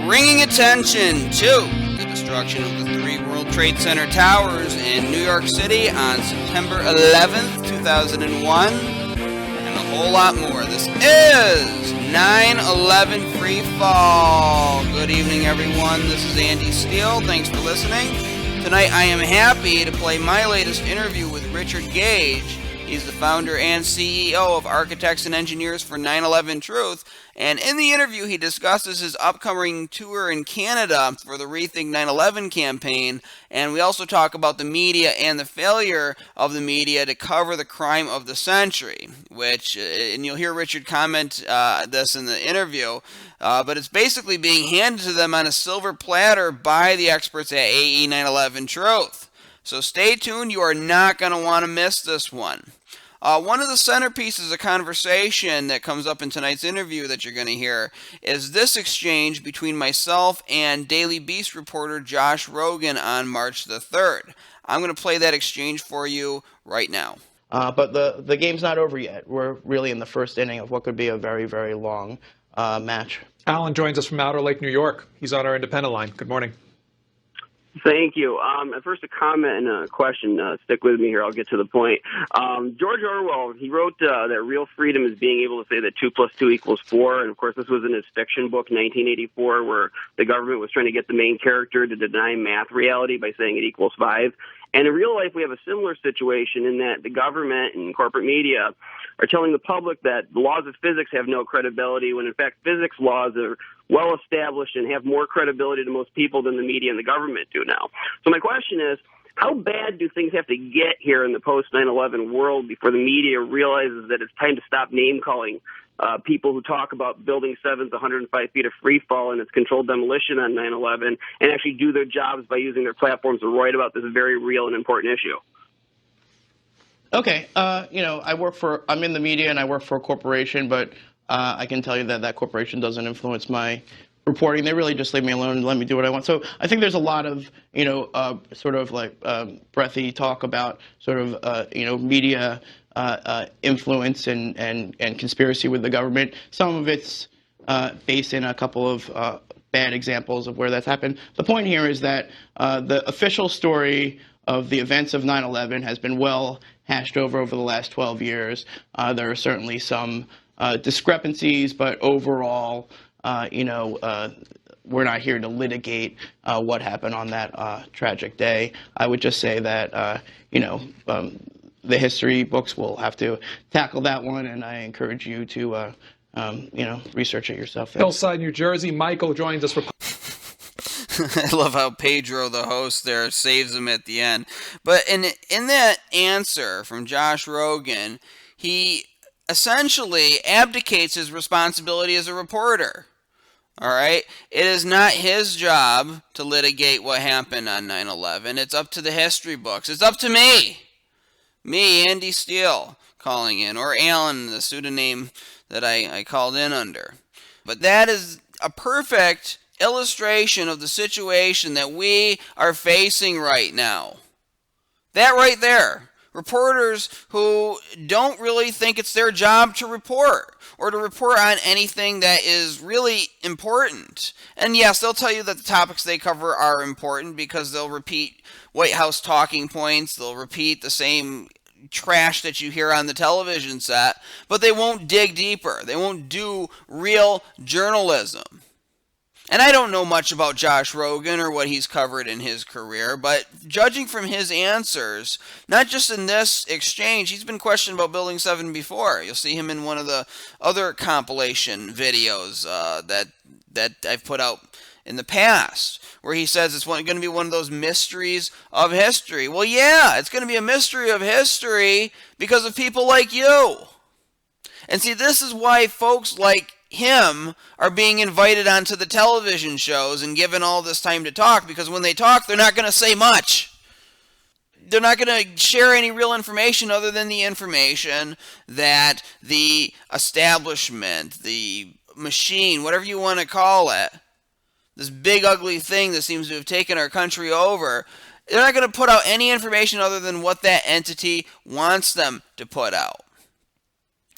bringing attention to the destruction of the 3 World Trade Center towers in New York City on September 11th, 2001, and a whole lot more. This is 9/11 Free Fall. Good evening, everyone. This is Andy Steele. Thanks for listening. Tonight, I am happy to play my latest interview with Richard Gage. He's the founder and CEO of Architects and Engineers for 9/11 Truth. And in the interview, he discusses his upcoming tour in Canada for the Rethink 9/11 campaign. And we also talk about the media and the failure of the media to cover the crime of the century, which, and you'll hear Richard comment this in the interview, but it's basically being handed to them on a silver platter by the experts at AE 9/11 Truth. So stay tuned. You are not going to want to miss this one. One of the centerpieces of conversation that comes up in tonight's interview that you're going to hear is this exchange between myself and Daily Beast reporter Josh Rogan on March the 3rd. I'm going to play that exchange for you right now. But the game's not over yet. We're really in the first inning of what could be a very, very long match. Alan joins us from Outer Lake, New York. He's on our independent line. Good morning. Thank you. At first, a comment and a question. Stick with me here. I'll get to the point. George Orwell, he wrote that real freedom is being able to say that 2 + 2 = 4. And, of course, this was in his fiction book, 1984, where the government was trying to get the main character to deny math reality by saying it equals 5. And in real life, we have a similar situation in that the government and corporate media are telling the public that the laws of physics have no credibility when, in fact, physics laws are well established and have more credibility to most people than the media and the government do now. So my question is, how bad do things have to get here in the post-9/11 world before the media realizes that it's time to stop name-calling people who talk about Building 7's 105 feet of free fall and its controlled demolition on 9/11 and actually do their jobs by using their platforms to write about this very real and important issue? Okay, I'm in the media and I work for a corporation, but I can tell you that that corporation doesn't influence my reporting. They really just leave me alone and let me do what I want. So I think there's a lot of, sort of like breathy talk about sort of, media influence and conspiracy with the government. Some of it's based in a couple of bad examples of where that's happened. The point here is that the official story of the events of 9/11 has been well hashed over the last 12 years. There are certainly some discrepancies, but overall, we're not here to litigate what happened on that tragic day. I would just say that, the history books will have to tackle that one, and I encourage you to, research it yourself. Hillside, New Jersey. Michael joins us. I love how Pedro, the host there, saves him at the end. But in that answer from Josh Rogan, he essentially abdicates his responsibility as a reporter. All right? It is not his job to litigate what happened on 9/11. It's up to the history books. It's up to me. Me, Andy Steele, calling in, or Alan, the pseudonym that I called in under. But that is a perfect illustration of the situation that we are facing right now. That right there. Reporters who don't really think it's their job to report or to report on anything that is really important. And yes, they'll tell you that the topics they cover are important because they'll repeat White House talking points. They'll repeat the same trash that you hear on the television set, but they won't dig deeper. They won't do real journalism. And I don't know much about Josh Rogan or what he's covered in his career, but judging from his answers, not just in this exchange, he's been questioned about Building 7 before. You'll see him in one of the other compilation videos that I've put out in the past, where he says it's going to be one of those mysteries of history. Well, yeah, it's going to be a mystery of history because of people like you. And see, this is why folks like him are being invited onto the television shows and given all this time to talk, because when they talk, they're not going to say much. They're not going to share any real information other than the information that the establishment, the machine, whatever you want to call it, this big ugly thing that seems to have taken our country over, they're not going to put out any information other than what that entity wants them to put out.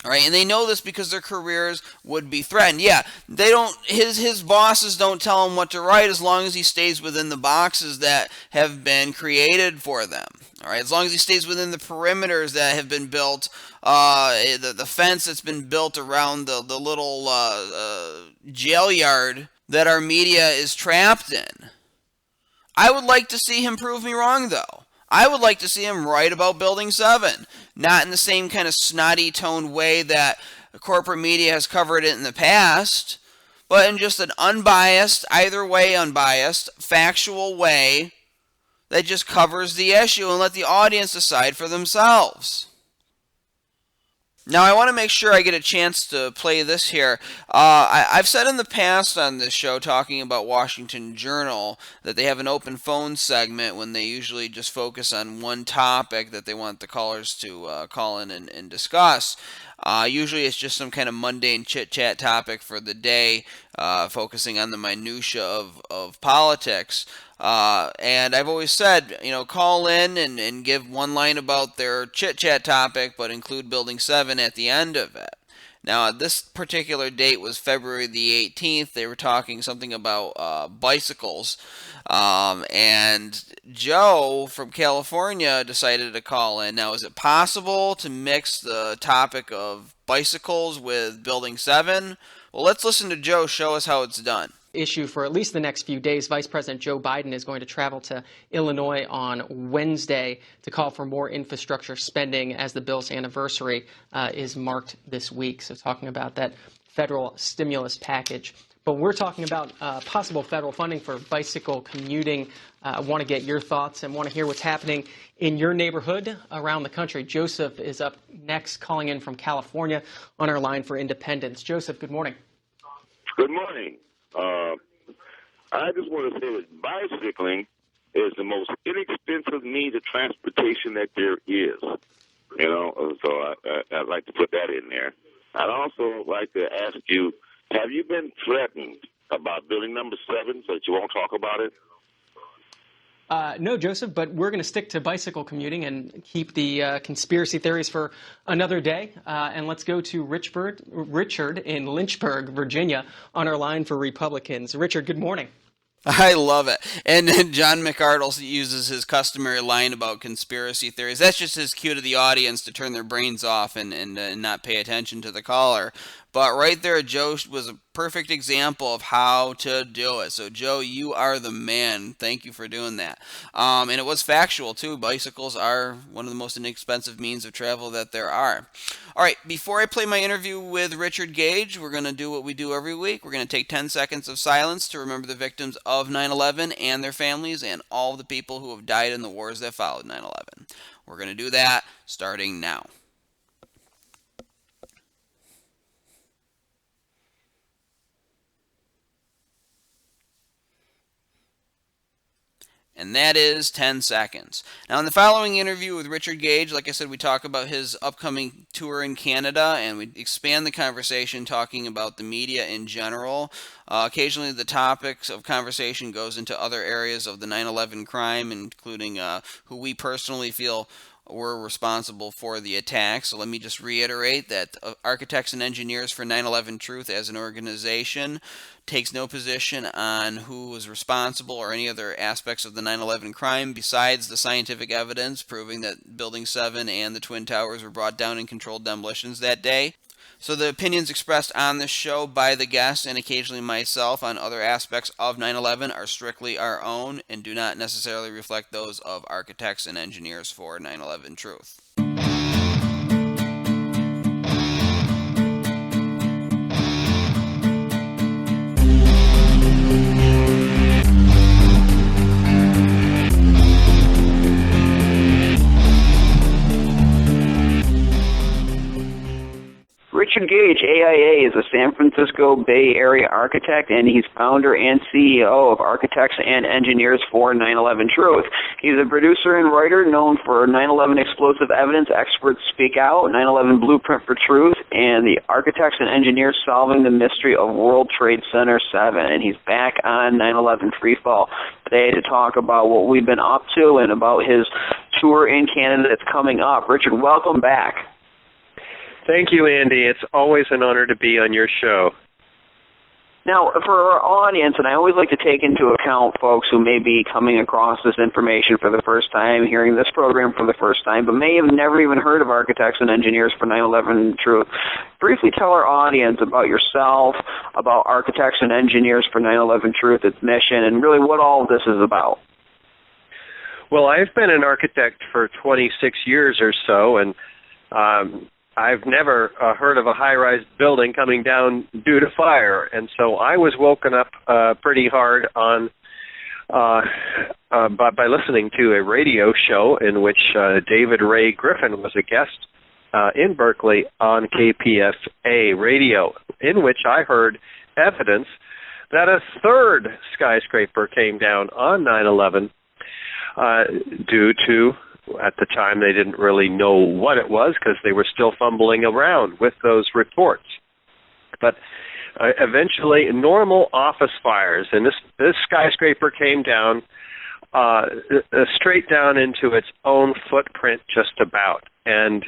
All right, and they know this because their careers would be threatened. Yeah, they don't. His bosses don't tell him what to write as long as he stays within the boxes that have been created for them. All right, as long as he stays within the perimeters that have been built, the fence that's been built around the little jail yard that our media is trapped in. I would like to see him prove me wrong, though. I would like to see him write about Building 7, not in the same kind of snotty toned way that corporate media has covered it in the past, but in just an unbiased, either way unbiased, factual way that just covers the issue and let the audience decide for themselves. Now, I want to make sure I get a chance to play this here. I've said in the past on this show, talking about Washington Journal, that they have an open phone segment when they usually just focus on one topic that they want the callers to call in and discuss. Usually it's just some kind of mundane chit-chat topic for the day, focusing on the minutia of politics. And I've always said, call in and give one line about their chit-chat topic, but include Building 7 at the end of it. Now, this particular date was February the 18th. They were talking something about bicycles. And Joe from California decided to call in. Now, is it possible to mix the topic of bicycles with Building 7? Well, let's listen to Joe show us how it's done. Issue for at least the next few days. Vice President Joe Biden is going to travel to Illinois on Wednesday to call for more infrastructure spending as the bill's anniversary is marked this week. So talking about that federal stimulus package. But we're talking about possible federal funding for bicycle commuting. I want to get your thoughts and want to hear what's happening in your neighborhood around the country. Joseph is up next, calling in from California on our line for Independence. Joseph, good morning. Good morning. I just want to say that bicycling is the most inexpensive means of transportation that there is. So I'd like to put that in there. I'd also like to ask you, have you been threatened about building number 7 so that you won't talk about it? No, Joseph, but we're going to stick to bicycle commuting and keep the conspiracy theories for another day. And let's go to Richard in Lynchburg, Virginia, on our line for Republicans. Richard, good morning. I love it. And then John McArdle uses his customary line about conspiracy theories. That's just his cue to the audience to turn their brains off and not pay attention to the caller. But right there, Joe was a perfect example of how to do it. So, Joe, you are the man. Thank you for doing that. And it was factual, too. Bicycles are one of the most inexpensive means of travel that there are. All right, before I play my interview with Richard Gage, we're going to do what we do every week. We're going to take 10 seconds of silence to remember the victims of 9/11 and their families and all the people who have died in the wars that followed 9/11. We're going to do that starting now. And that is 10 seconds. Now, in the following interview with Richard Gage, like I said, we talk about his upcoming tour in Canada, and we expand the conversation talking about the media in general. Occasionally, the topics of conversation goes into other areas of the 9/11 crime, including who we personally feel were responsible for the attack. So let me just reiterate that Architects and Engineers for 9/11 Truth as an organization takes no position on who was responsible or any other aspects of the 9/11 crime besides the scientific evidence proving that Building 7 and the Twin Towers were brought down in controlled demolitions that day. So the opinions expressed on this show by the guests and occasionally myself on other aspects of 9/11 are strictly our own and do not necessarily reflect those of Architects and Engineers for 9/11 Truth. Richard Gage AIA is a San Francisco Bay Area architect, and he's founder and CEO of Architects and Engineers for 9/11 Truth. He's a producer and writer known for 9/11 Explosive Evidence, Experts Speak Out, 9/11 Blueprint for Truth, and the Architects and Engineers Solving the Mystery of World Trade Center 7. And he's back on 9/11 Freefall today to talk about what we've been up to and about his tour in Canada that's coming up. Richard, welcome back. Thank you, Andy. It's always an honor to be on your show. Now, for our audience, and I always like to take into account folks who may be coming across this information for the first time, hearing this program for the first time, but may have never even heard of Architects and Engineers for 9/11 Truth. Briefly tell our audience about yourself, about Architects and Engineers for 9/11 Truth, its mission, and really what all of this is about. Well, I've been an architect for 26 years or so, and I've never heard of a high-rise building coming down due to fire, and so I was woken up pretty hard on by listening to a radio show in which David Ray Griffin was a guest in Berkeley on KPFA radio, in which I heard evidence that a third skyscraper came down on 9/11 due to, at the time, they didn't really know what it was because they were still fumbling around with those reports. But eventually, normal office fires, and this skyscraper came down straight down into its own footprint just about, and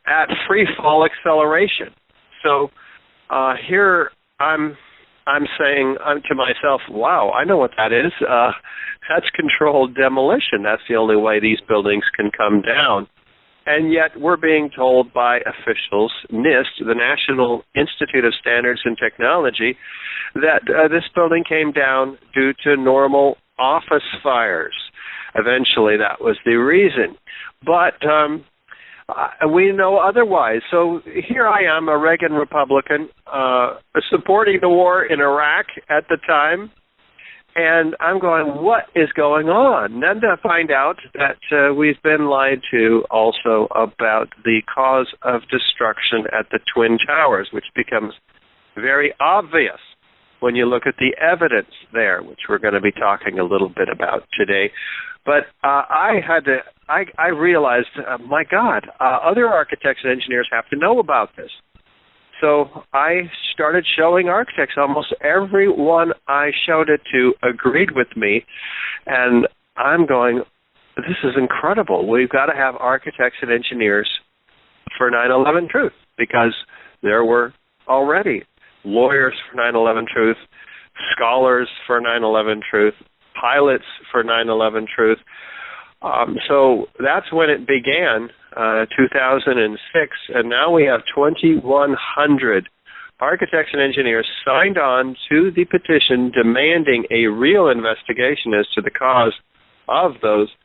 at free fall acceleration. So here I'm saying to myself, wow, I know what that is. That's controlled demolition. That's the only way these buildings can come down. And yet we're being told by officials, NIST, the National Institute of Standards and Technology, that this building came down due to normal office fires. Eventually that was the reason. But we know otherwise. So here I am, a Reagan Republican, supporting the war in Iraq at the time, and I'm going, what is going on? And then to find out that we've been lied to also about the cause of destruction at the Twin Towers, which becomes very obvious when you look at the evidence there, which we're going to be talking a little bit about today. But I realized, my God, other architects and engineers have to know about this. So I started showing architects. Almost everyone I showed it to agreed with me. And I'm going, this is incredible. We've got to have architects and engineers for 9/11 Truth, because there were already lawyers for 9/11 Truth, scholars for 9/11 Truth, pilots for 9/11 Truth. So that's when it began, 2006, and now we have 2,100 architects and engineers signed on to the petition demanding a real investigation as to the cause of those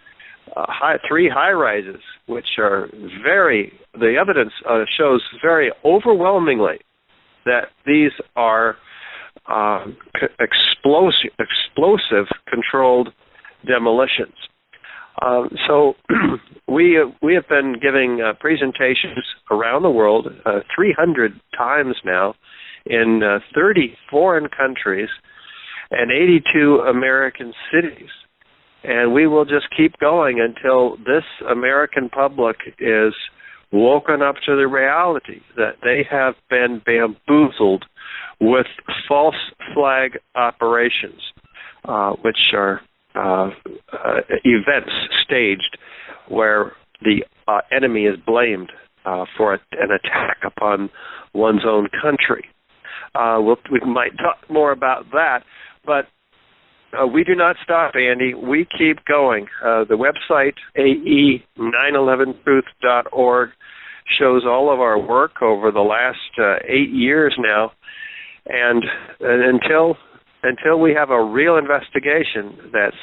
three high-rises, which are the evidence shows very overwhelmingly that these are explosive controlled demolitions. So we have been giving presentations around the world 300 times now in 30 foreign countries and 82 American cities. And we will just keep going until this American public is woken up to the reality that they have been bamboozled with false flag operations, which are events staged where the enemy is blamed for an attack upon one's own country. We might talk more about that, but we do not stop, Andy. We keep going. The website, ae911truth.org, shows all of our work over the last 8 years now, and until we have a real investigation that's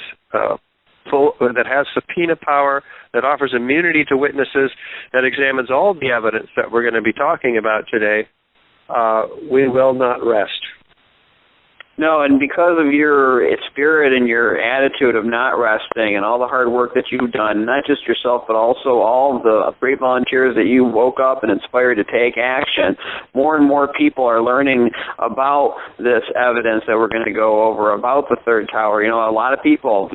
that has subpoena power, that offers immunity to witnesses, that examines all the evidence that we're going to be talking about today, we will not rest. No, and because of your spirit and your attitude of not resting and all the hard work that you've done, not just yourself, but also all of the great volunteers that you woke up and inspired to take action, more and more people are learning about this evidence that we're going to go over, about the third tower. You know, a lot of people,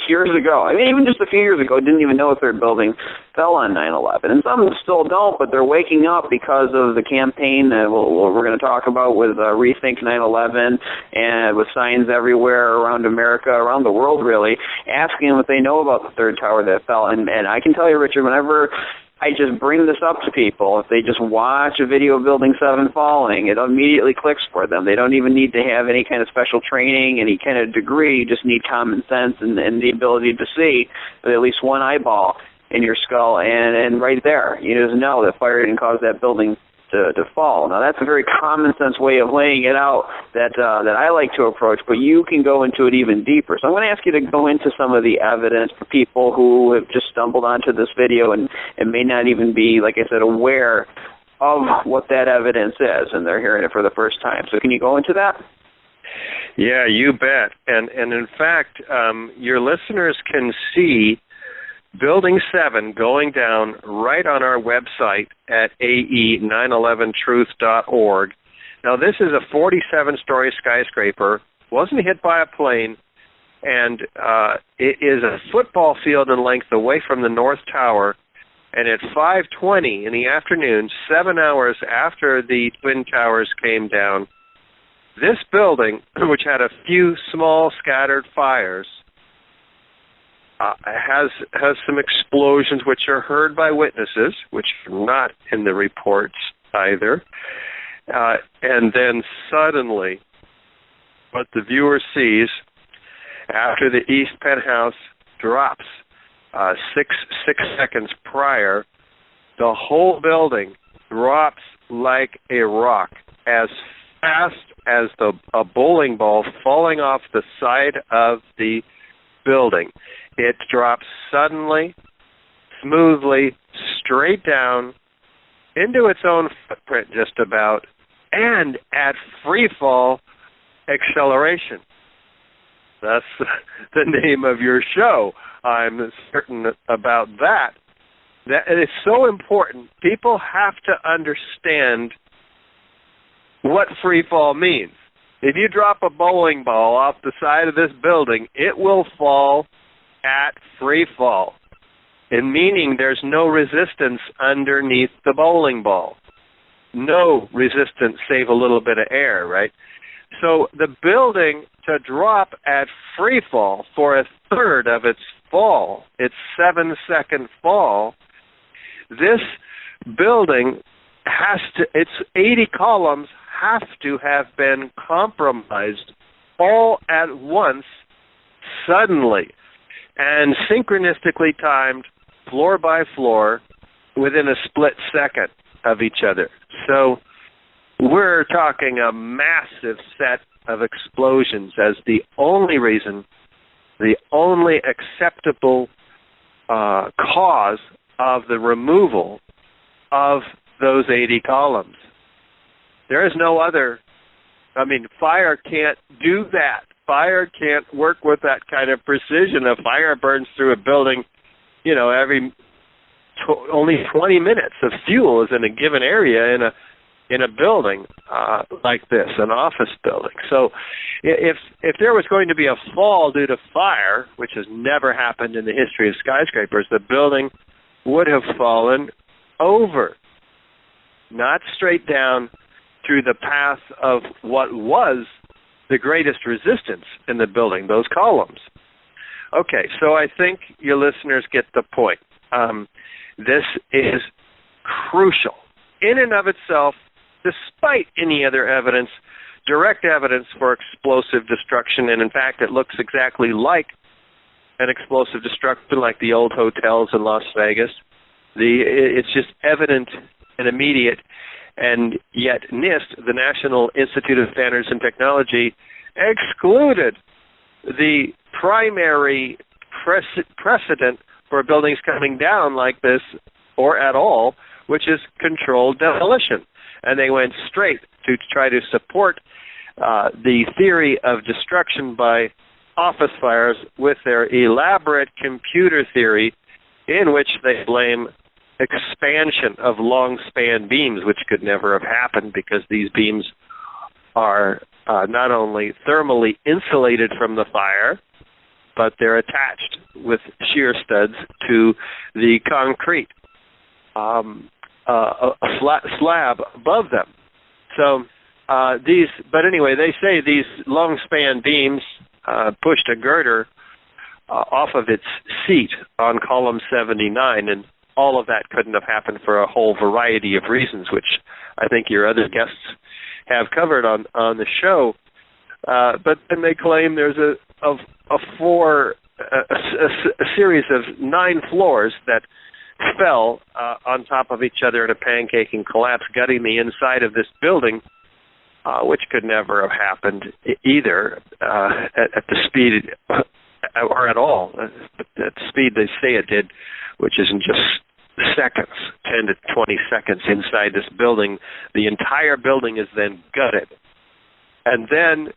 years ago, I mean, even just a few years ago, didn't even know a third building fell on 9/11. And some still don't, but they're waking up because of the campaign that we're going to talk about with Rethink911 and with signs everywhere around America, around the world really, asking them if they know about the third tower that fell. And I can tell you, Richard, whenever I just bring this up to people. If they just watch a video of Building 7 falling, it immediately clicks for them. They don't even need to have any kind of special training, any kind of degree. You just need common sense and the ability to see with at least one eyeball in your skull, and right there, you just know that fire didn't cause that building to fall. Now, that's a very common sense way of laying it out that I like to approach, but you can go into it even deeper. So I'm going to ask you to go into some of the evidence for people who have just stumbled onto this video and may not even be, like I said, aware of what that evidence is, and they're hearing it for the first time. So can you go into that? Yeah, you bet. And in fact, your listeners can see Building 7 going down right on our website at ae911truth.org. Now, this is a 47-story skyscraper, wasn't hit by a plane, and it is a football field in length away from the North Tower, and at 5:20 in the afternoon, 7 hours after the Twin Towers came down, this building, which had a few small scattered fires, has some explosions which are heard by witnesses, which are not in the reports either. And then suddenly, what the viewer sees after the east penthouse drops 6 seconds prior, the whole building drops like a rock as fast as a bowling ball falling off the side of the building. It drops suddenly, smoothly, straight down into its own footprint just about, and at free fall acceleration. That's the name of your show. I'm certain about that. That is so important. People have to understand what free fall means. If you drop a bowling ball off the side of this building, it will fall at free fall, and meaning there's no resistance underneath the bowling ball. No resistance save a little bit of air, right? So the building to drop at free fall for a third of its fall, its 7-second fall, this building has to, its 80 columns have to have been compromised all at once, suddenly, and synchronistically timed, floor by floor, within a split second of each other. So we're talking a massive set of explosions as the only reason, the only acceptable cause of the removal of those 80 columns. There is no other. I mean, fire can't do that. Fire can't work with that kind of precision. A fire burns through a building, every only 20 minutes of fuel is in a given area in a building like this, an office building. So if there was going to be a fall due to fire, which has never happened in the history of skyscrapers, the building would have fallen over, not straight down through the path of what was the greatest resistance in the building, those columns. Okay, so I think your listeners get the point. This is crucial in and of itself, despite any other evidence, direct evidence for explosive destruction, and in fact it looks exactly like an explosive destruction like the old hotels in Las Vegas. It's just evident and immediate. And yet NIST, the National Institute of Standards and Technology, excluded the primary precedent for buildings coming down like this or at all, which is controlled demolition. And they went straight to try to support the theory of destruction by office fires with their elaborate computer theory in which they blame expansion of long-span beams, which could never have happened because these beams are not only thermally insulated from the fire, but they're attached with shear studs to the concrete, a flat slab above them. So but anyway, they say these long-span beams pushed a girder off of its seat on column 79, and all of that couldn't have happened for a whole variety of reasons, which I think your other guests have covered on the show. But then they claim there's a series of 9 floors that fell on top of each other in a pancaking collapse, gutting the inside of this building, which could never have happened either at the speed or at all, at the speed they say it did, which is in just seconds, 10 to 20 seconds inside this building. The entire building is then gutted. And then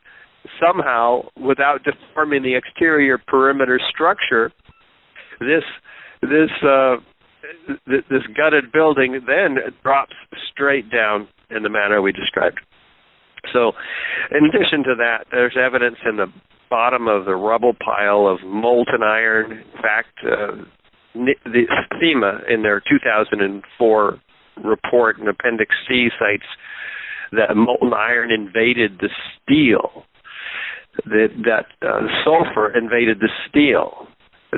somehow, without deforming the exterior perimeter structure, this gutted building then drops straight down in the manner we described. So, in addition to that, there's evidence in the bottom of the rubble pile of molten iron. In fact, the FEMA, in their 2004 report in Appendix C, cites that molten iron invaded the steel, that sulfur invaded the steel.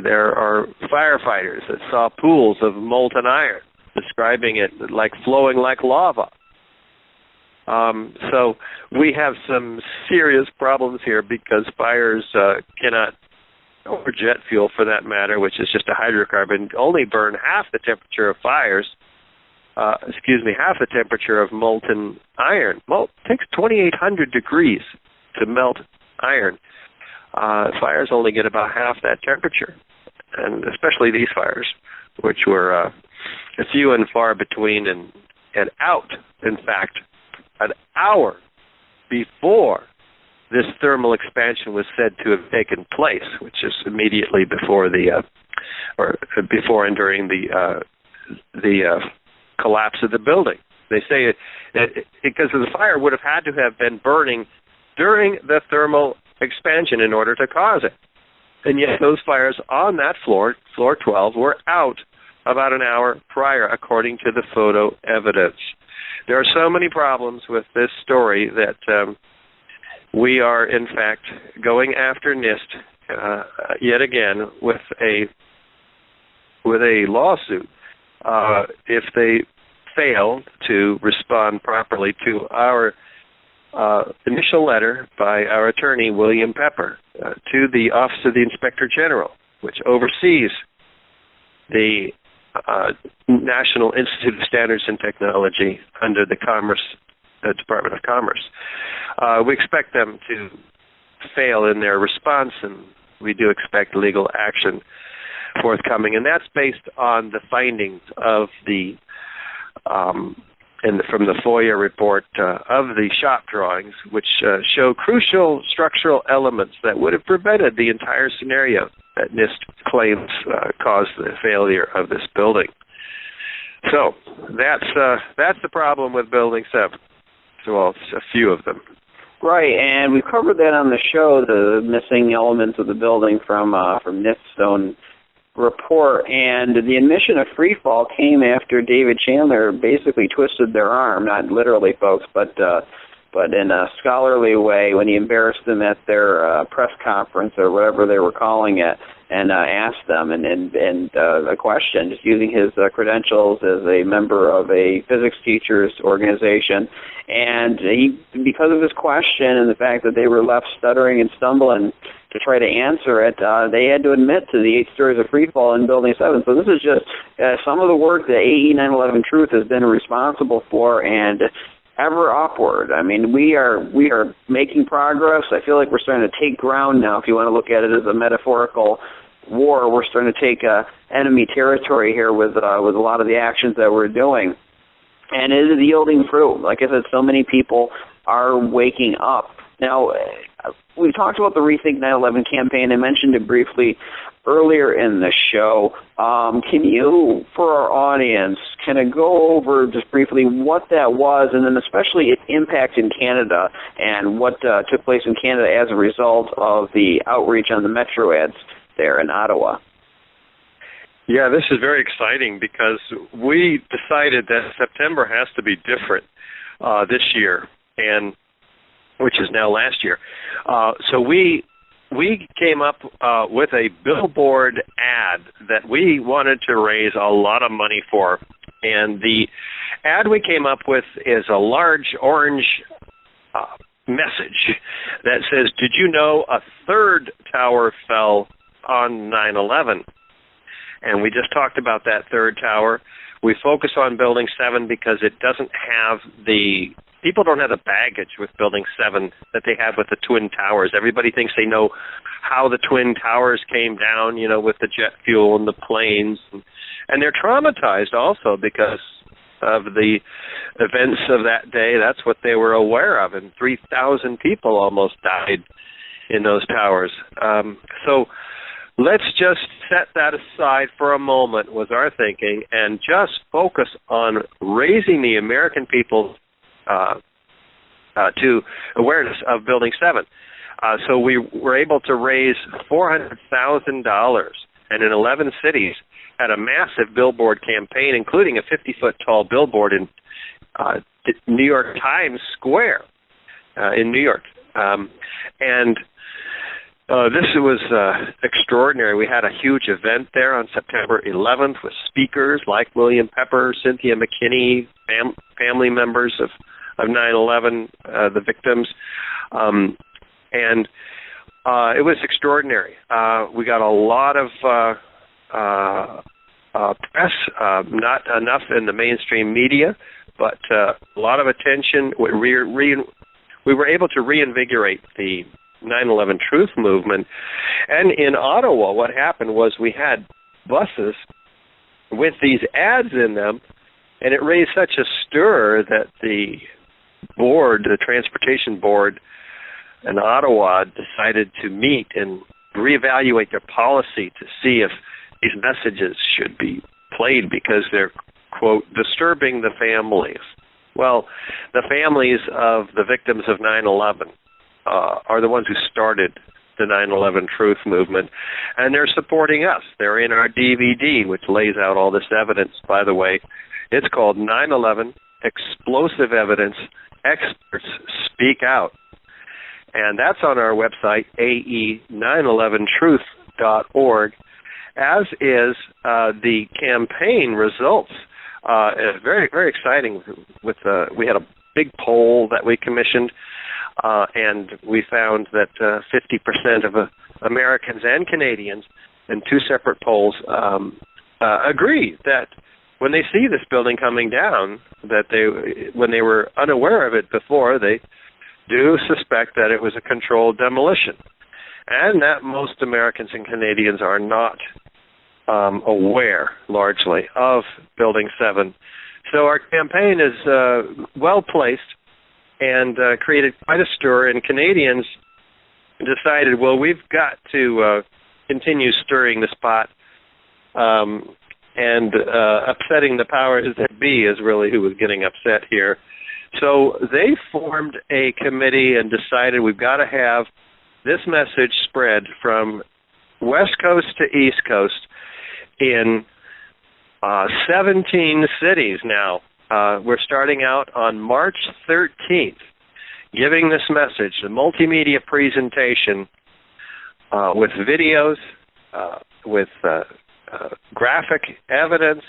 There are firefighters that saw pools of molten iron, describing it like flowing like lava. So we have some serious problems here because fires cannot, or jet fuel for that matter, which is just a hydrocarbon, only burn half the temperature of fires, half the temperature of molten iron. Well, it takes 2,800 degrees to melt iron. Fires only get about half that temperature, and especially these fires, which were few and far between and out, in fact, an hour before this thermal expansion was said to have taken place, which is immediately before before and during the collapse of the building. They say that because the fire would have had to have been burning during the thermal expansion in order to cause it. And yet those fires on that floor, floor 12, were out about an hour prior, according to the photo evidence. There are so many problems with this story that we are, in fact, going after NIST yet again with a lawsuit if they fail to respond properly to our initial letter by our attorney, William Pepper, to the Office of the Inspector General, which oversees the National Institute of Standards and Technology under the Department of Commerce. We expect them to fail in their response, and we do expect legal action forthcoming. And that's based on the findings of from the FOIA report of the shop drawings, which show crucial structural elements that would have prevented the entire scenario that NIST claims caused the failure of this building. So that's the problem with Building 7. Well, it's a few of them. Right, and we covered that on the show, the missing elements of the building from NIST's own report, and the admission of free fall came after David Chandler basically twisted their arm, not literally, folks, but in a scholarly way when he embarrassed them at their press conference or whatever they were calling it, and asked them a question, just using his credentials as a member of a physics teachers organization. And because of his question and the fact that they were left stuttering and stumbling to try to answer it, they had to admit to the 8 stories of freefall in Building 7. So this is just some of the work that AE 911 Truth has been responsible for, and ever upward. I mean, we are making progress. I feel like we're starting to take ground now. If you want to look at it as a metaphorical war, we're starting to take enemy territory here with a lot of the actions that we're doing. And it is yielding fruit. Like I said, so many people are waking up. Now, we talked about the Rethink 911 campaign. I mentioned it briefly earlier in the show. Can you, for our audience, kind of go over just briefly what that was, and then especially its impact in Canada and what took place in Canada as a result of the outreach on the Metro ads there in Ottawa? Yeah, this is very exciting because we decided that September has to be different this year, and which is now last year. So we we came up with a billboard ad that we wanted to raise a lot of money for. And the ad we came up with is a large orange message that says, "Did you know a third tower fell on 9/11?" And we just talked about that third tower. We focus on Building 7 because it doesn't have people don't have the baggage with Building 7 that they have with the Twin Towers. Everybody thinks they know how the Twin Towers came down, with the jet fuel and the planes. And they're traumatized also because of the events of that day. That's what they were aware of, and 3,000 people almost died in those towers. So let's just set that aside for a moment, was our thinking, and just focus on raising the American people to awareness of Building 7. So we were able to raise $400,000, and in 11 cities had a massive billboard campaign, including a 50-foot tall billboard in New York Times Square in New York. And this was extraordinary. We had a huge event there on September 11th with speakers like William Pepper, Cynthia McKinney, family members of 9/11, the victims. And it was extraordinary. We got a lot of press, not enough in the mainstream media, but a lot of attention. We were able to reinvigorate the 9/11 truth movement. And in Ottawa, what happened was we had buses with these ads in them, and it raised such a stir that the transportation board in Ottawa decided to meet and reevaluate their policy to see if these messages should be played because they're, quote, disturbing the families. Well, the families of the victims of 9/11 are the ones who started the 9/11 truth movement, and they're supporting us. They're in our DVD, which lays out all this evidence, by the way. It's called 9/11 Explosive Evidence, Experts Speak Out. And that's on our website, ae911truth.org, as is the campaign results. Very, very exciting. We had a big poll that we commissioned, and we found that 50% of Americans and Canadians in two separate polls agree that when they see this building coming down, that when they were unaware of it before, they do suspect that it was a controlled demolition, and that most Americans and Canadians are not aware, largely, of Building 7. So our campaign is well-placed and created quite a stir, and Canadians decided, well, we've got to continue stirring the pot, and upsetting the powers that be is really who was getting upset here. So they formed a committee and decided we've got to have this message spread from West Coast to East Coast in 17 cities now. We're starting out on March 13th, giving this message, a multimedia presentation with videos, with graphic evidence,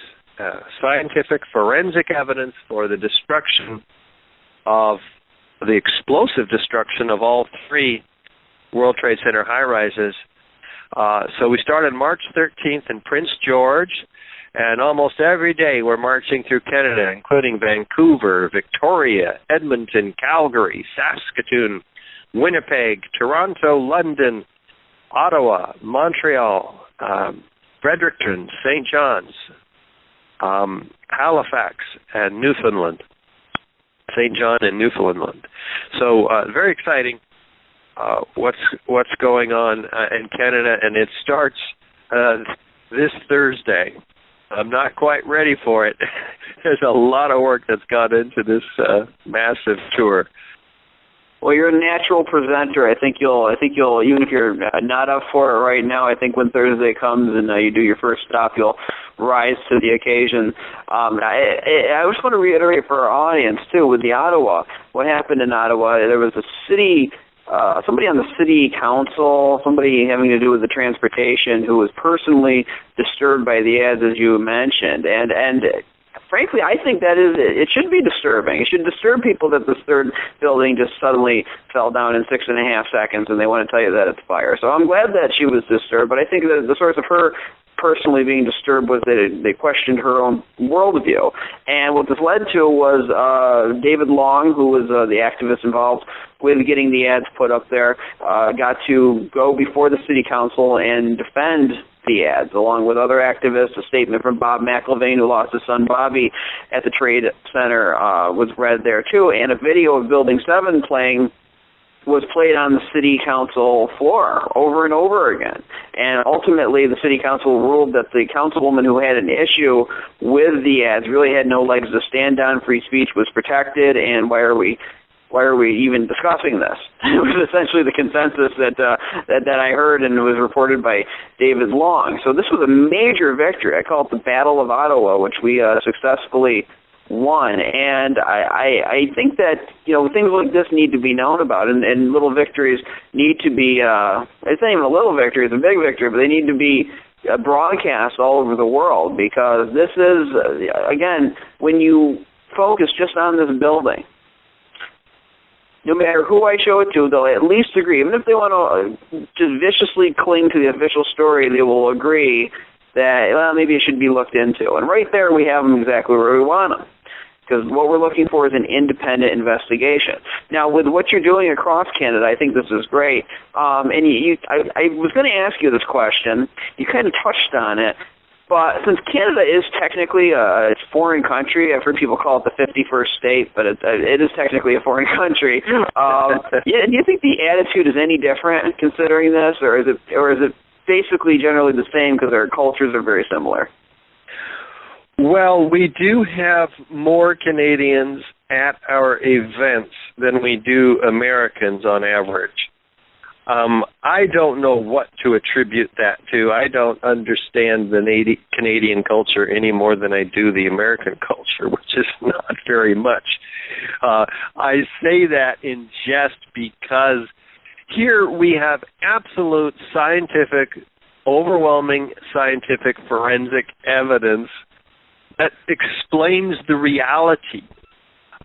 scientific forensic evidence for the destruction of the explosive destruction of all three World Trade Center high-rises. So we started March 13th in Prince George, and almost every day we're marching through Canada, including Vancouver, Victoria, Edmonton, Calgary, Saskatoon, Winnipeg, Toronto, London, Ottawa, Montreal, Fredericton, St. John's, Halifax, and Newfoundland. St. John and Newfoundland. So very exciting what's going on in Canada, and it starts this Thursday. I'm not quite ready for it. There's a lot of work that's gone into this massive tour. Well, you're a natural presenter. I think you'll, even if you're not up for it right now, I think when Thursday comes and you do your first stop, you'll rise to the occasion. I just want to reiterate for our audience, too, with the Ottawa, what happened in Ottawa, there was a city somebody on the city council, somebody having to do with the transportation, who was personally disturbed by the ads, as you mentioned, and frankly, I think it should be disturbing. It should disturb people that this third building just suddenly fell down in 6.5 seconds, and they want to tell you that it's fire. So I'm glad that she was disturbed, but I think that the source of her personally being disturbed was that they questioned her own worldview. And what this led to was David Long, who was the activist involved with getting the ads put up there, got to go before the city council and defend the ads, along with other activists. A statement from Bob McIlvaine, who lost his son Bobby at the Trade Center, was read there too, and a video of Building 7 was played on the city council floor over and over again. And ultimately, the city council ruled that the councilwoman who had an issue with the ads really had no legs to stand on. Free speech was protected, and why are we even discussing this? It was essentially the consensus that I heard, and it was reported by David Long. So this was a major victory. I call it the Battle of Ottawa, which we successfully won. And I think that, things like this need to be known about, and little victories need to be, it's not even a little victory, it's a big victory, but they need to be broadcast all over the world, because this is, again, when you focus just on this building, no matter who I show it to, they'll at least agree. Even if they want to just viciously cling to the official story, they will agree that, well, maybe it should be looked into. And right there, we have them exactly where we want them, because what we're looking for is an independent investigation. Now, with what you're doing across Canada, I think this is great. And I was going to ask you this question. You kind of touched on it. But since Canada is technically a foreign country, I've heard people call it the 51st state, but it is technically a foreign country. Do you think the attitude is any different considering this, or is it basically generally the same because our cultures are very similar? Well, we do have more Canadians at our events than we do Americans on average. I don't know what to attribute that to. I don't understand the Canadian culture any more than I do the American culture, which is not very much. I say that in jest because here we have absolute scientific, overwhelming scientific forensic evidence that explains the reality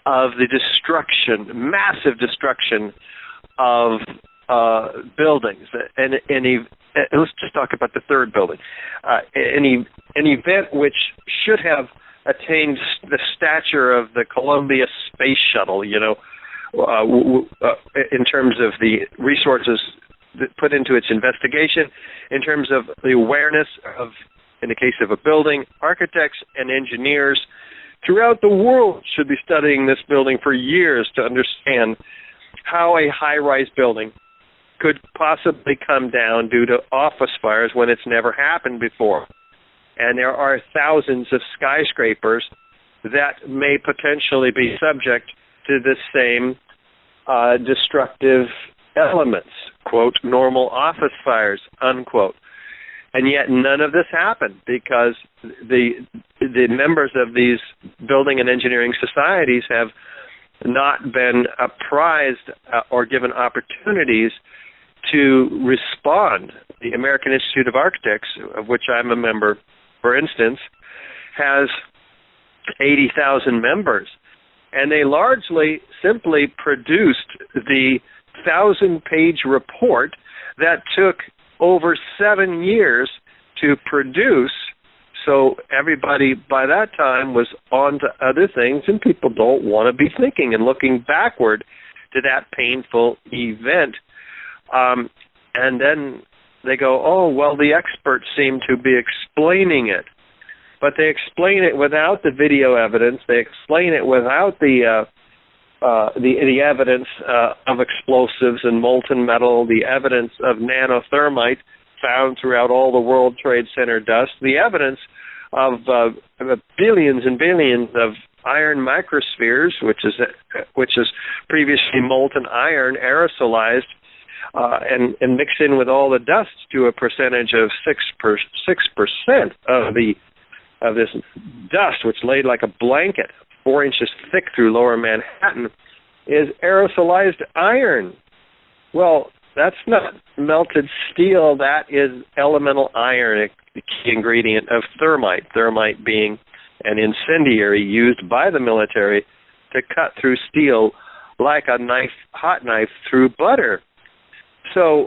of the destruction, massive destruction of buildings. And let's just talk about the third building. An event which should have attained the stature of the Columbia Space Shuttle, in terms of the resources that put into its investigation, in terms of the awareness of, in the case of a building, architects and engineers throughout the world should be studying this building for years to understand how a high-rise building could possibly come down due to office fires when it's never happened before. And there are thousands of skyscrapers that may potentially be subject to the same destructive elements, quote, normal office fires, unquote. And yet none of this happened because the members of these building and engineering societies have not been apprised or given opportunities to respond. The American Institute of Architects, of which I'm a member, for instance, has 80,000 members, and they largely simply produced the 1,000-page report that took over 7 years to produce. So everybody by that time was on to other things, and people don't want to be thinking and looking backward to that painful event. And then they go, oh, well, the experts seem to be explaining it. But they explain it without the video evidence. They explain it without the evidence of explosives and molten metal, the evidence of nanothermite found throughout all the World Trade Center dust, the evidence of billions and billions of iron microspheres, which is previously molten iron aerosolized and mixed in with all the dust to a percentage of 6% of this dust, which laid like a blanket 4 inches thick through lower Manhattan, is aerosolized iron, Well, that's not melted steel. That is elemental iron, the key ingredient of thermite. Thermite being an incendiary used by the military to cut through steel like a knife, hot knife through butter. So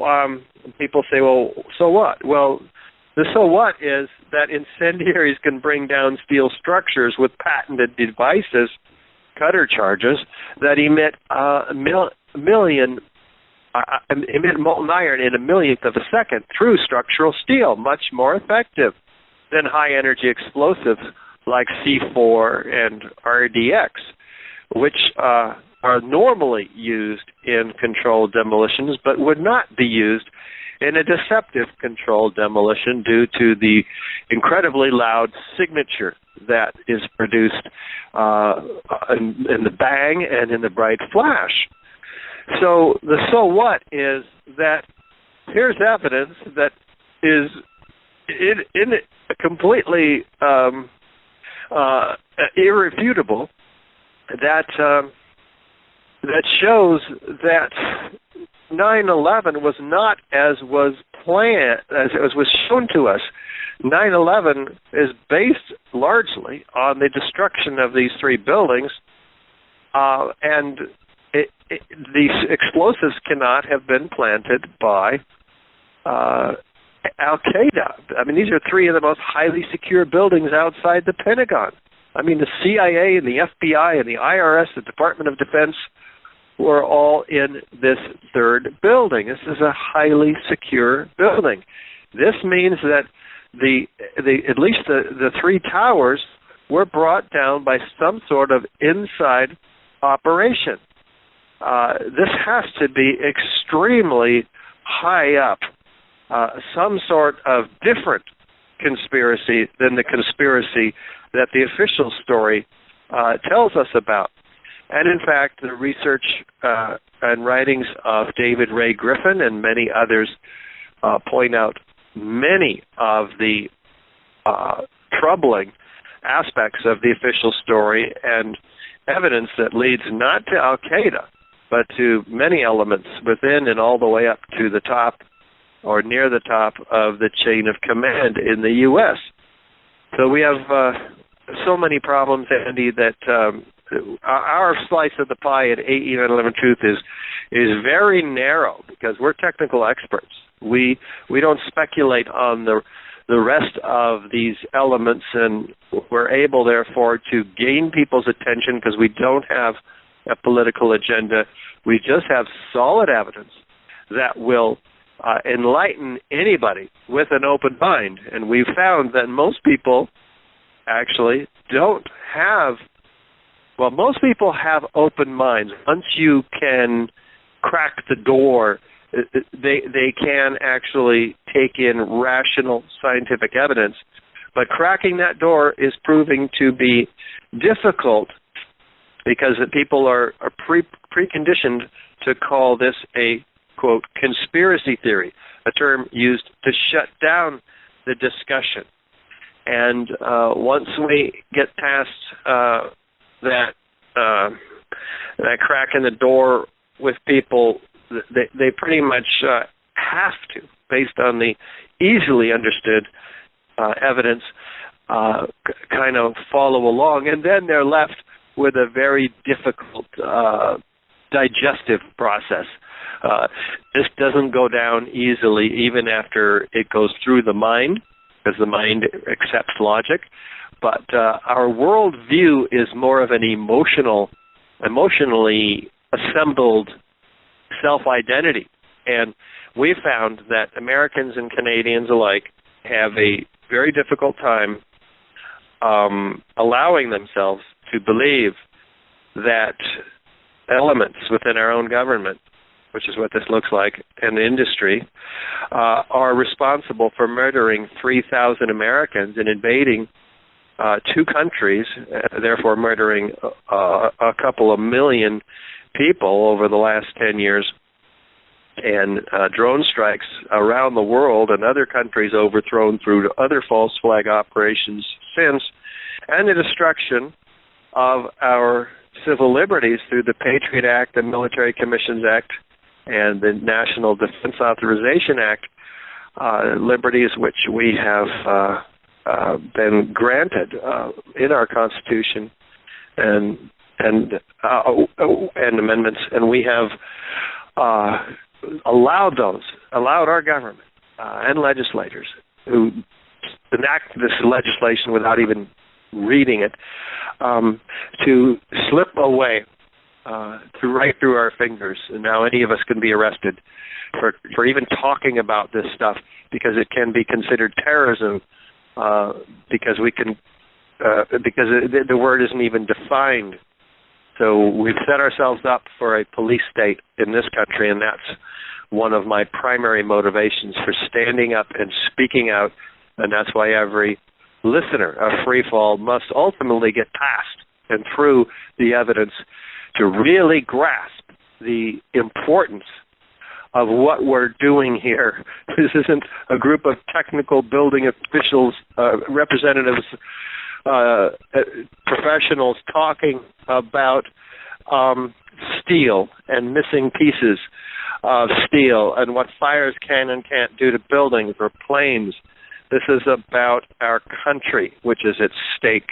people say, well, so what? Well, the so what is that incendiaries can bring down steel structures with patented devices, cutter charges, that emit emit molten iron in a millionth of a second through structural steel, much more effective than high-energy explosives like C4 and RDX, which are normally used in controlled demolitions but would not be used in a deceptive controlled demolition due to the incredibly loud signature that is produced in the bang and in the bright flash. So the so what is that here's evidence that is completely irrefutable that shows that 9/11 was not as was planned, as was shown to us. 9/11 is based largely on the destruction of these three buildings, and these explosives cannot have been planted by Al-Qaeda. I mean, these are three of the most highly secure buildings outside the Pentagon. I mean, the CIA and the FBI and the IRS, the Department of Defense, were all in this third building. This is a highly secure building. This means that at least the three towers were brought down by some sort of inside operation. This has to be extremely high up, some sort of different conspiracy than the conspiracy that the official story tells us about. And in fact, the research and writings of David Ray Griffin and many others point out many of the troubling aspects of the official story and evidence that leads not to Al-Qaeda, but to many elements within and all the way up to the top or near the top of the chain of command in the U.S. So we have so many problems, Andy, that our slice of the pie at AE 911 Truth is very narrow because we're technical experts. We don't speculate on the rest of these elements, and we're able, therefore, to gain people's attention because we don't have a political agenda. We just have solid evidence that will enlighten anybody with an open mind. And we've found that most people actually don't have, well, most people have open minds. Once you can crack the door, they can actually take in rational scientific evidence. But cracking that door is proving to be difficult because people are preconditioned to call this a, quote, conspiracy theory, a term used to shut down the discussion. And once we get past that crack in the door with people, they pretty much have to, based on the easily understood evidence, kind of follow along. And then they're left with a very difficult digestive process. This doesn't go down easily even after it goes through the mind, because the mind accepts logic. But our worldview is more of an emotionally assembled self-identity. And we found that Americans and Canadians alike have a very difficult time allowing themselves to believe that elements within our own government, which is what this looks like, and the industry, are responsible for murdering 3,000 Americans and invading 2 countries, therefore murdering a couple of million people over the last 10 years, and drone strikes around the world and other countries overthrown through other false flag operations since, and the destruction of our civil liberties through the Patriot Act, the Military Commissions Act, and the National Defense Authorization Act, liberties which we have been granted in our Constitution and amendments, and we have allowed our government and legislators who enact this legislation without even reading it to slip away right through our fingers. And now any of us can be arrested for even talking about this stuff, because it can be considered terrorism, because the word isn't even defined. So we've set ourselves up for a police state in this country, and that's one of my primary motivations for standing up and speaking out, and that's why every listener of Free Fall must ultimately get past and through the evidence to really grasp the importance of what we're doing here. This isn't a group of technical building officials, representatives, professionals talking about steel and missing pieces of steel and what fires can and can't do to buildings or planes. This is about our country, which is at stake.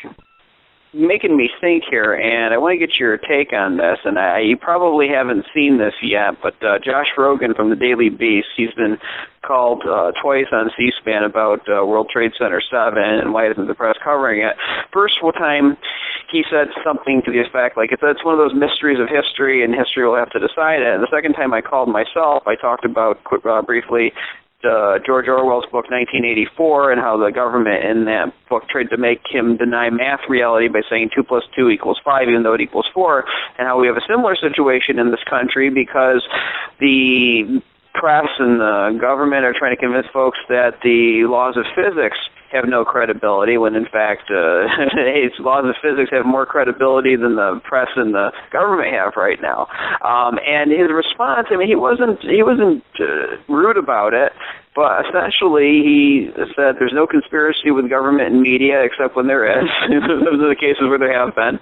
Making me think here, and I want to get your take on this, and you probably haven't seen this yet, but Josh Rogan from the Daily Beast, he's been called twice on C-SPAN about World Trade Center 7, and why isn't the press covering it? First time, he said something to the effect, like, it's one of those mysteries of history, and history will have to decide it. And the second time I called myself, I talked about, briefly, George Orwell's book 1984, and how the government in that book tried to make him deny math reality by saying 2 + 2 = 5, even though it equals 4, and how we have a similar situation in this country because the press and the government are trying to convince folks that the laws of physics have no credibility, when in fact laws of physics have more credibility than the press and the government have right now. And his response, I mean, he wasn't rude about it, but essentially he said there's no conspiracy with government and media except when there is. Those are the cases where there have been.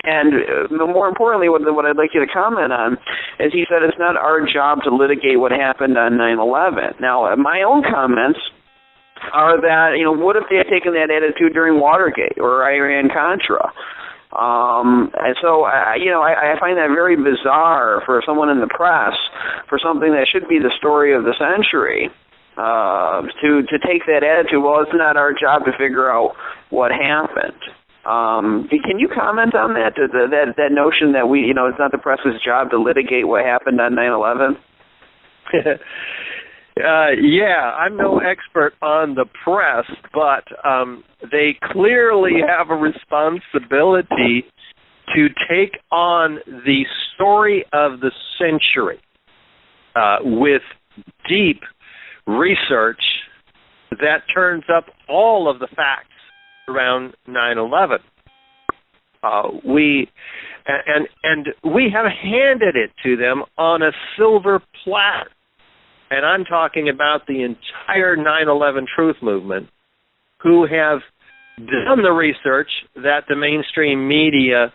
And more importantly, what I'd like you to comment on is he said it's not our job to litigate what happened on 9/11. Now, my own comments are that, what if they had taken that attitude during Watergate or Iran-Contra? And so, I find that very bizarre for someone in the press, for something that should be the story of the century, to take that attitude, well, it's not our job to figure out what happened. Can you comment on that, that notion that it's not the press's job to litigate what happened on 9/11? Yeah, I'm no expert on the press, but they clearly have a responsibility to take on the story of the century with deep research that turns up all of the facts around 9/11. We have handed it to them on a silver platter. And I'm talking about the entire 9/11 truth movement, who have done the research that the mainstream media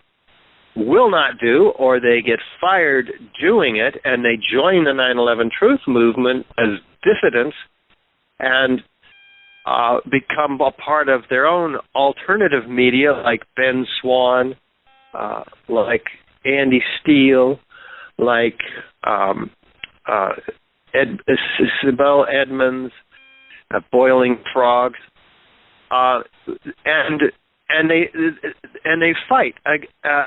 will not do, or they get fired doing it, and they join the 9/11 truth movement as dissidents and become a part of their own alternative media, like Ben Swan, like Andy Steele, like Sibel Edmonds, Boiling Frogs, and they fight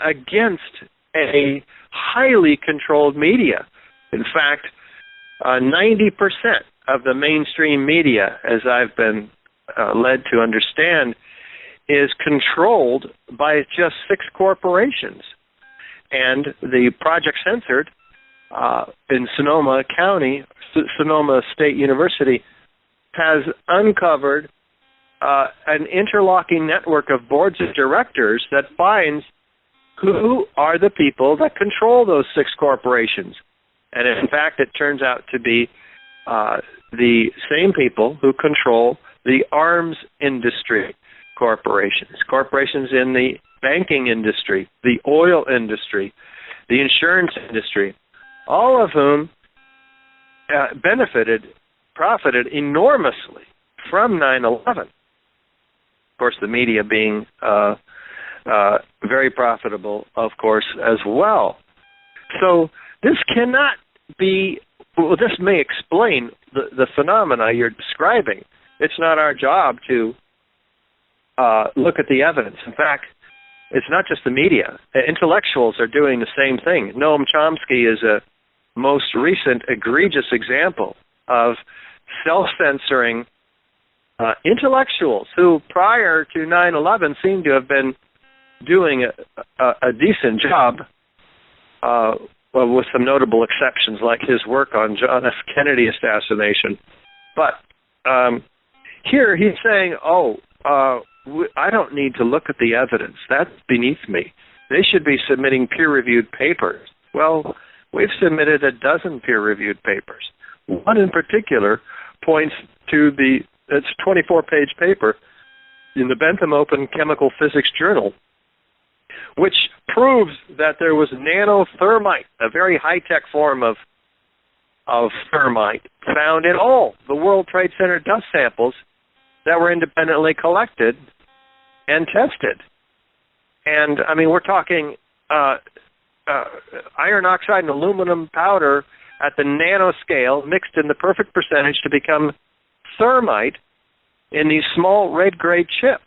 against a highly controlled media. In fact, 90% of the mainstream media, as I've been led to understand, is controlled by just 6 corporations. And the Project Censored in Sonoma County, Sonoma State University, has uncovered an interlocking network of boards of directors that finds who are the people that control those 6 corporations. And in fact, it turns out to be the same people who control the arms industry corporations in the banking industry, the oil industry, the insurance industry, all of whom profited enormously from 9/11. Of course, the media being very profitable, of course, as well. So this cannot be, well, this may explain the phenomena you're describing. It's not our job to look at the evidence. In fact, it's not just the media. Intellectuals are doing the same thing. Noam Chomsky is a most recent egregious example of self-censoring intellectuals who, prior to 9/11, seemed to have been doing a decent job, well, with some notable exceptions, like his work on John F. Kennedy assassination. But here he's saying, I don't need to look at the evidence. That's beneath me. They should be submitting peer-reviewed papers. Well, we've submitted a dozen peer-reviewed papers. One in particular points to it's a 24-page paper in the Bentham Open Chemical Physics Journal, which proves that there was nanothermite, a very high-tech form of thermite, found in all the World Trade Center dust samples that were independently collected and tested. And, I mean, we're talking iron oxide and aluminum powder at the nanoscale mixed in the perfect percentage to become thermite in these small red-grade chips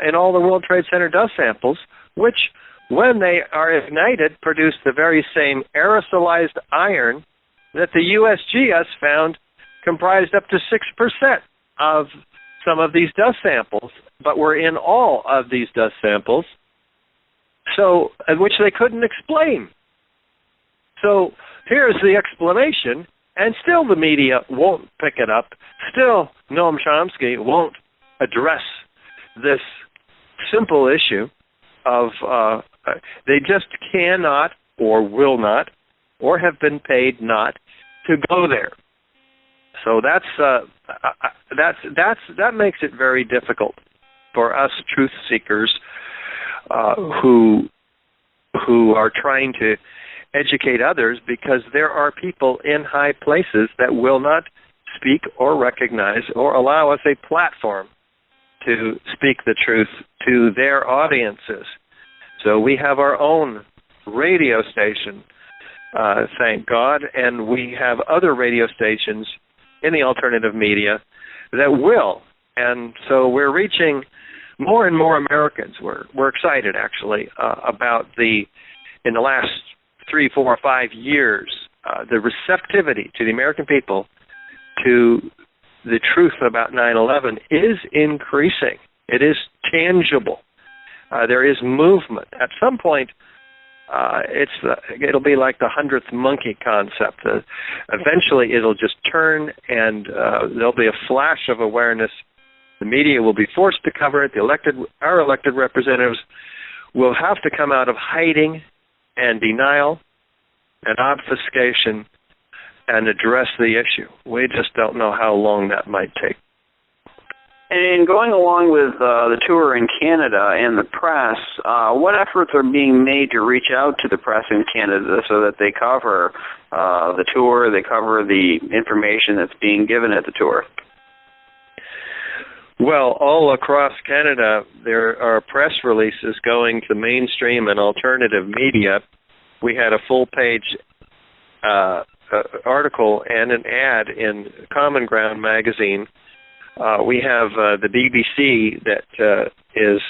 in all the World Trade Center dust samples, which, when they are ignited, produce the very same aerosolized iron that the USGS found comprised up to 6% of some of these dust samples, but were in all of these dust samples, so which they couldn't explain. So here's the explanation, and still the media won't pick it up. Still, Noam Chomsky won't address this simple issue of they just cannot or will not or have been paid not to go there. So that makes it very difficult for us truth seekers who are trying to educate others, because there are people in high places that will not speak or recognize or allow us a platform to speak the truth to their audiences. So we have our own radio station, thank God, and we have other radio stations in the alternative media that will. And so we're reaching more and more Americans. We're excited, actually, about in the last 3, 4, or 5 years, the receptivity to the American people to the truth about 9/11 is increasing. It is tangible. There is movement. At some point, it'll be like the 100th monkey concept. Eventually, it'll just turn, and there'll be a flash of awareness. The media will be forced to cover it. Our elected representatives will have to come out of hiding and denial and obfuscation and address the issue. We just don't know how long that might take. And going along with the tour in Canada and the press, what efforts are being made to reach out to the press in Canada so that they cover the tour, they cover the information that's being given at the tour? Well, all across Canada, there are press releases going to mainstream and alternative media. We had a full-page article and an ad in Common Ground magazine. We have the BBC that is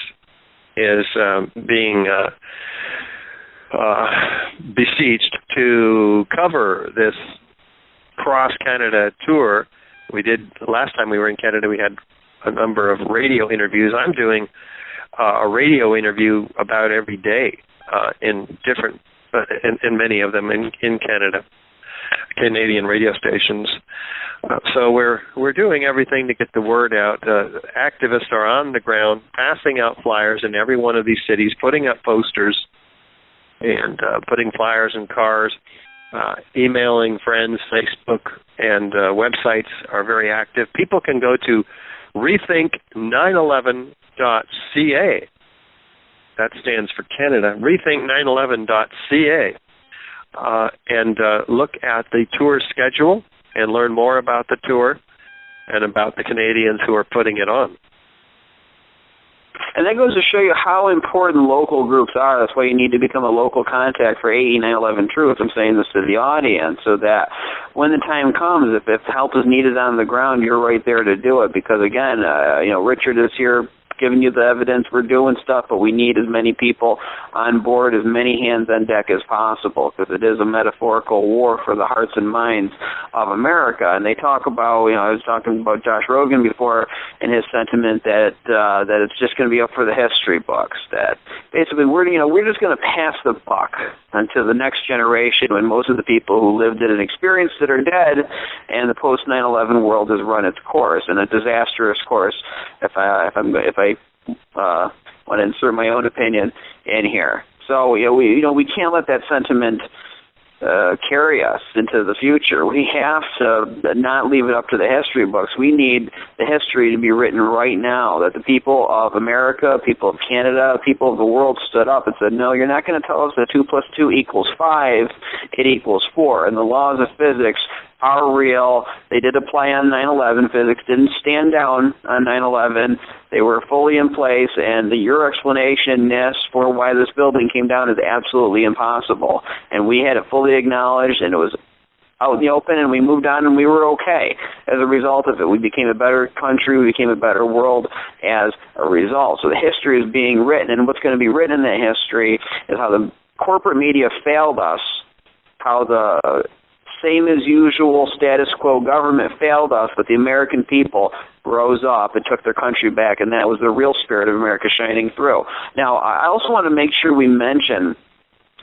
being besieged to cover this cross-Canada tour. We did, last time we were in Canada, we had a number of radio interviews. I'm doing a radio interview about every day in different, in many of them in Canada, Canadian radio stations. So we're doing everything to get the word out. Activists are on the ground, passing out flyers in every one of these cities, putting up posters and putting flyers in cars, emailing friends. Facebook and websites are very active. People can go to Rethink911.ca. That stands for Canada. Rethink911.ca. and look at the tour schedule and learn more about the tour and about the Canadians who are putting it on. And that goes to show you how important local groups are. That's why you need to become a local contact for AE 911 Truth. I'm saying this to the audience so that when the time comes, if help is needed on the ground, you're right there to do it. Because, again, Richard is here giving you the evidence. We're doing stuff, but we need as many people on board, as many hands on deck as possible, because it is a metaphorical war for the hearts and minds of America. And they talk about, I was talking about Josh Rogan before and his sentiment that it's just going to be up for the history books. That basically we're just going to pass the buck onto the next generation when most of the people who lived it and experienced it are dead, and the post 9/11 world has run its course, and a disastrous course. If I want to insert my own opinion in here. So we can't let that sentiment carry us into the future. We have to not leave it up to the history books. We need the history to be written right now, that the people of America, people of Canada, people of the world stood up and said, no, you're not going to tell us that 2 + 2 = 5, it equals 4. And the laws of physics are real. They did apply on 9/11. Physics didn't stand down on 9/11. They were fully in place, and your explanation, for why this building came down is absolutely impossible. And we had it fully acknowledged, and it was out in the open, and we moved on, and we were okay as a result of it. We became a better country. We became a better world as a result. So the history is being written, and what's going to be written in that history is how the corporate media failed us, how the same as usual status quo government failed us, but the American people rose up and took their country back, and that was the real spirit of America shining through. Now, I also want to make sure we mention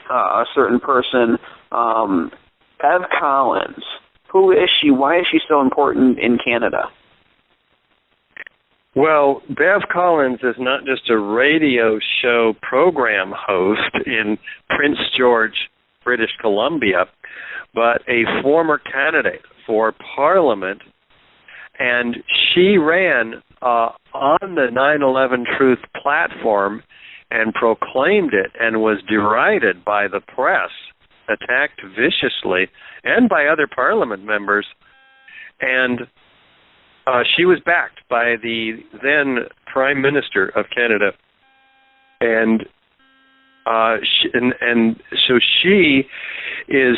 a certain person, Bev Collins. Who is she? Why is she so important in Canada? Well, Bev Collins is not just a radio show program host in Prince George, British Columbia, but a former candidate for Parliament, and she ran on the 9/11 Truth platform and proclaimed it and was derided by the press, attacked viciously, and by other Parliament members. And she was backed by the then Prime Minister of Canada, and so she is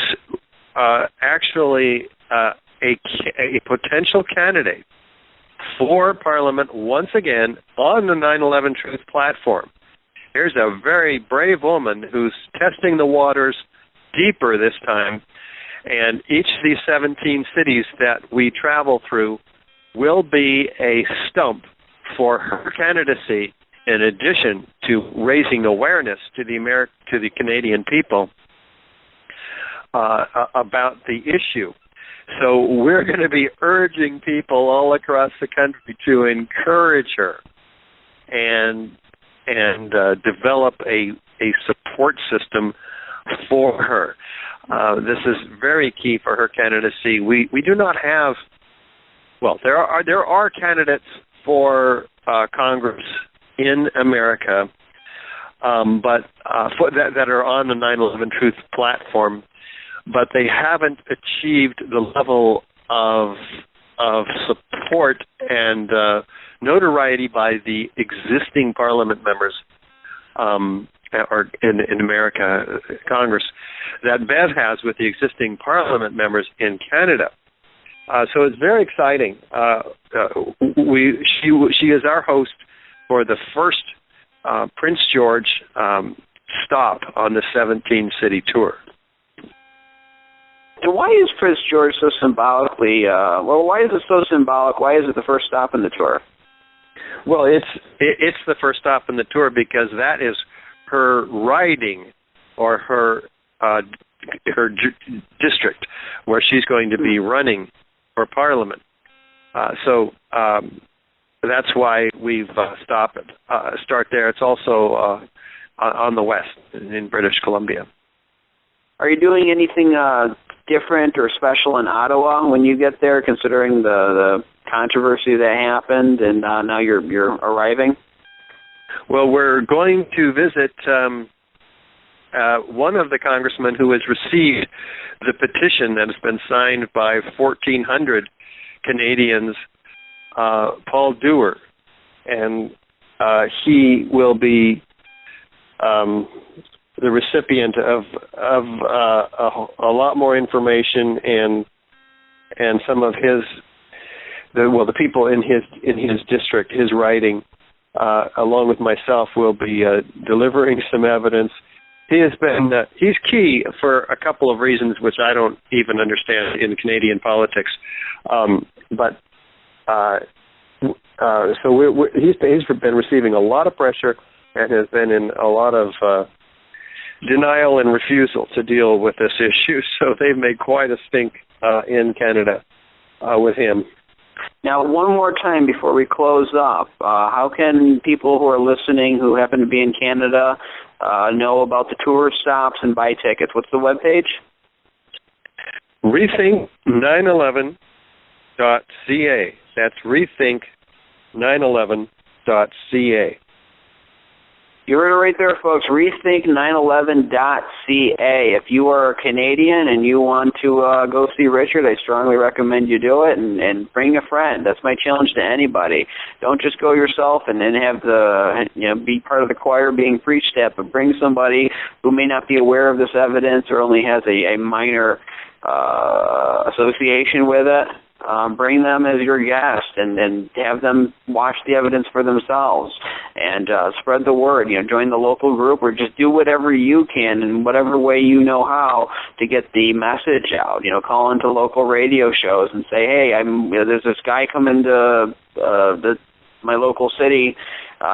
actually a potential candidate for Parliament once again on the 9/11 Truth platform. Here's a very brave woman who's testing the waters deeper this time, and each of these 17 cities that we travel through will be a stump for her candidacy, in addition to raising awareness to the Canadian people about the issue. So we're going to be urging people all across the country to encourage her and develop a support system for her. This is very key for her candidacy. We do not have, well, there are candidates for Congress in America, but that are on the 9/11 Truth platform, but they haven't achieved the level of support and notoriety by the existing Parliament members, or in America, Congress, that Bev has with the existing Parliament members in Canada. So it's very exciting. She is our host for the first Prince George stop on the 17-city tour. And why is Prince George so symbolically, why is it so symbolic? Why is it the first stop in the tour? Well, it's the first stop in the tour because that is her riding, or her district where she's going to be running for Parliament. So that's why we've start there. It's also on the west in British Columbia. Are you doing anything different or special in Ottawa when you get there, considering the controversy that happened and now you're arriving? Well, we're going to visit one of the congressmen who has received the petition that has been signed by 1,400 Canadians, Paul Dewar, and he will be the recipient of a lot more information, and some of the people in his district, his riding, along with myself, will be delivering some evidence. He has been he's key for a couple of reasons which I don't even understand in Canadian politics, but so he's been receiving a lot of pressure and has been in a lot of denial and refusal to deal with this issue. So they've made quite a stink in Canada with him. Now, one more time before we close up, how can people who are listening who happen to be in Canada know about the tour stops and buy tickets? What's the webpage? Rethink911.ca. That's Rethink911.ca. You heard it right there, folks, Rethink911.ca. If you are a Canadian and you want to go see Richard, I strongly recommend you do it, and bring a friend. That's my challenge to anybody. Don't just go yourself and then have be part of the choir being preached at, but bring somebody who may not be aware of this evidence or only has a minor association with it. Bring them as your guest and have them watch the evidence for themselves and spread the word. Join the local group or just do whatever you can in whatever way you know how to get the message out. Call into local radio shows and say, hey, there's this guy coming to my local city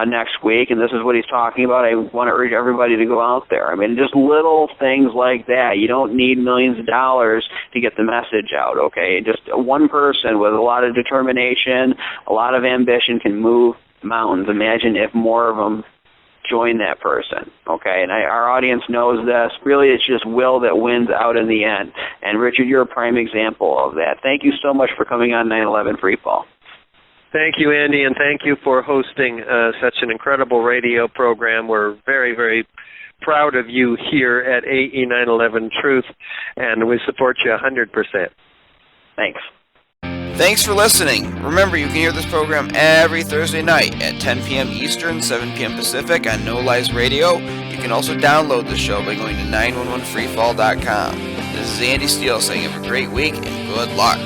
next week, and this is what he's talking about. I want to urge everybody to go out there. Just little things like that. You don't need millions of dollars to get the message out, okay? Just one person with a lot of determination, a lot of ambition can move mountains. Imagine if more of them join that person, okay? And our audience knows this. Really, it's just will that wins out in the end. And, Richard, you're a prime example of that. Thank you so much for coming on 9/11 Free Fall. Thank you, Andy, and thank you for hosting such an incredible radio program. We're very, very proud of you here at AE 911 Truth, and we support you 100%. Thanks. Thanks for listening. Remember, you can hear this program every Thursday night at 10 p.m. Eastern, 7 p.m. Pacific on No Lies Radio. You can also download the show by going to 911freefall.com. This is Andy Steele saying have a great week and good luck.